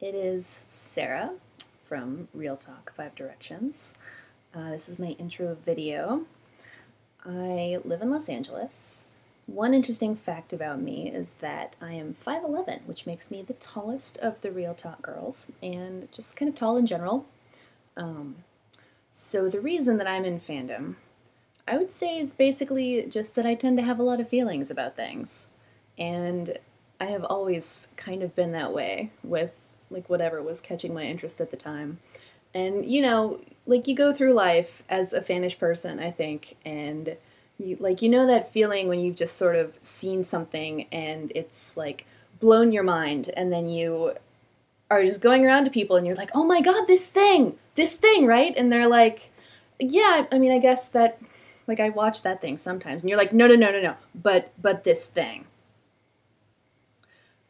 It is Sarah from Realtalk 5 Directions. This is my intro video. I live in Los Angeles. One interesting fact about me is that I am 5'11", which makes me the tallest of the Realtalk girls, and just kind of tall in general. So the reason that I'm in fandom, I would say, is basically just that I tend to have a lot of feelings about things. And I have always kind of been that way with like whatever was catching my interest at the time. And like you go through life as a fannish person, I think, and you know that feeling when you've just sort of seen something and it's like blown your mind, and then you are just going around to people and you're like, "Oh my god, this thing, right?" And they're like, "Yeah, I mean, I guess that like I watch that thing sometimes." And you're like, "No, no, no, no, no. But this thing."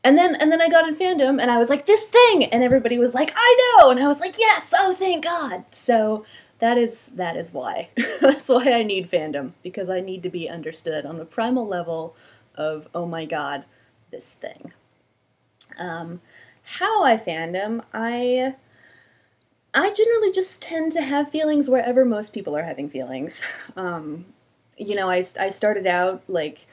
And then I got in fandom and I was like, "This thing," and everybody was like, "I know," and I was like, "Yes, oh thank God." So that is why. That's why I need fandom, because I need to be understood on the primal level of, oh my God, this thing. How I fandom, I generally just tend to have feelings wherever most people are having feelings. I started out like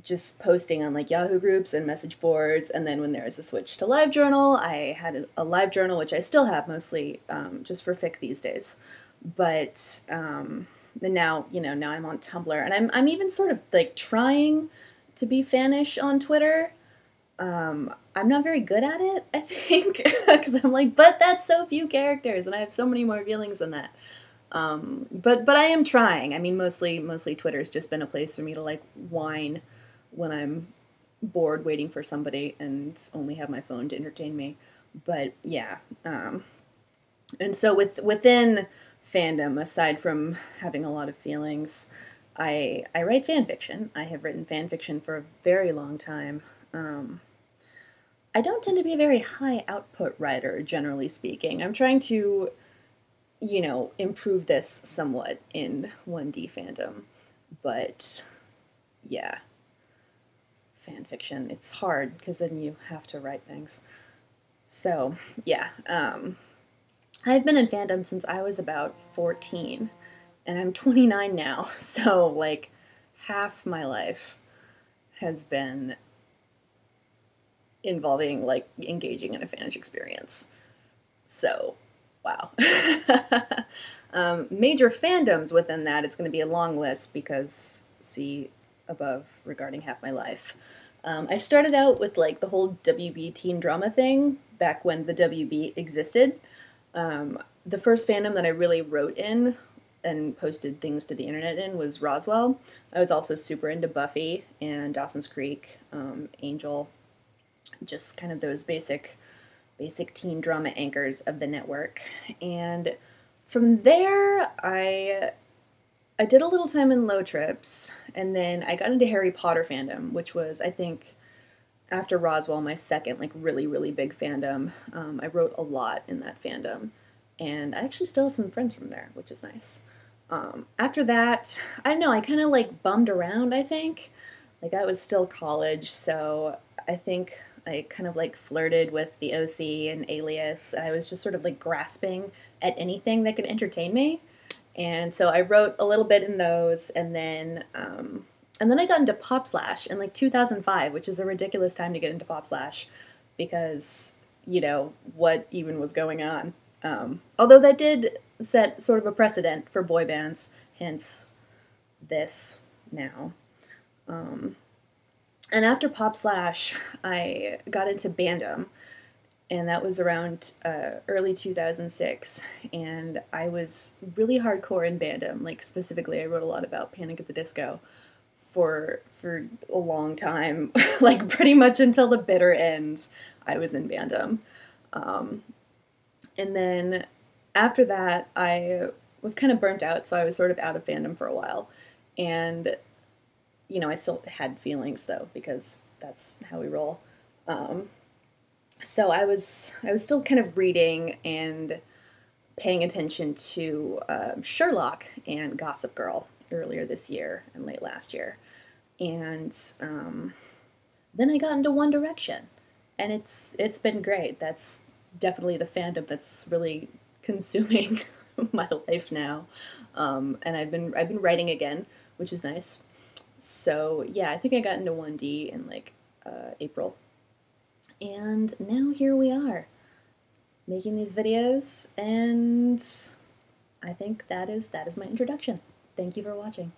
just posting on like Yahoo groups and message boards, and then when there was a switch to LiveJournal, I had a LiveJournal, which I still have mostly just for fic these days. But now now I'm on Tumblr, and I'm even sort of like trying to be fannish on Twitter. I'm not very good at it, I think, because I'm like, but that's so few characters, and I have so many more feelings than that. But I am trying. I mean, mostly Twitter's just been a place for me to like whine when I'm bored waiting for somebody and only have my phone to entertain me. But yeah, and so within fandom, aside from having a lot of feelings, I write fan fiction. I have written fan fiction for a very long time. I don't tend to be a very high output writer, generally speaking. I'm trying to improve this somewhat in 1D fandom. But yeah, fan fiction, it's hard because then you have to write things. So yeah, I've been in fandom since I was about 14, and I'm 29 now. So like half my life has been involving like engaging in a fanfic experience. So wow. Major fandoms within that, it's going to be a long list because see above regarding half my life. I started out with like the whole WB teen drama thing back when the WB existed. The first fandom that I really wrote in and posted things to the internet in was Roswell. I was also super into Buffy and Dawson's Creek, Angel, just kind of those basic teen drama anchors of the network. And from there, I did a little time in Low Trips, and then I got into Harry Potter fandom, which was, I think, after Roswell, my second like really, really big fandom. I wrote a lot in that fandom, and I actually still have some friends from there, which is nice. After that, I don't know, I kind of like bummed around, I think. Like I was still college, so I think I kind of like flirted with the OC and Alias. I was just sort of like grasping at anything that could entertain me. And so I wrote a little bit in those, and then I got into Pop Slash in like 2005, which is a ridiculous time to get into Pop Slash because, what even was going on. Although that did set sort of a precedent for boy bands, hence this now. And after Pop Slash, I got into Bandom, and that was around early 2006, and I was really hardcore in Bandom. Like, specifically, I wrote a lot about Panic at the Disco for a long time, like pretty much until the bitter end, I was in Bandom. And then after that, I was kind of burnt out, so I was sort of out of fandom for a while. And I still had feelings though, because that's how we roll. So I was still kind of reading and paying attention to Sherlock and Gossip Girl earlier this year and late last year. And then I got into One Direction. and it's been great. That's definitely the fandom that's really consuming my life now. And I've been writing again, which is nice. So yeah, I think I got into 1D in like April, and now here we are making these videos, and I think that is my introduction. Thank you for watching.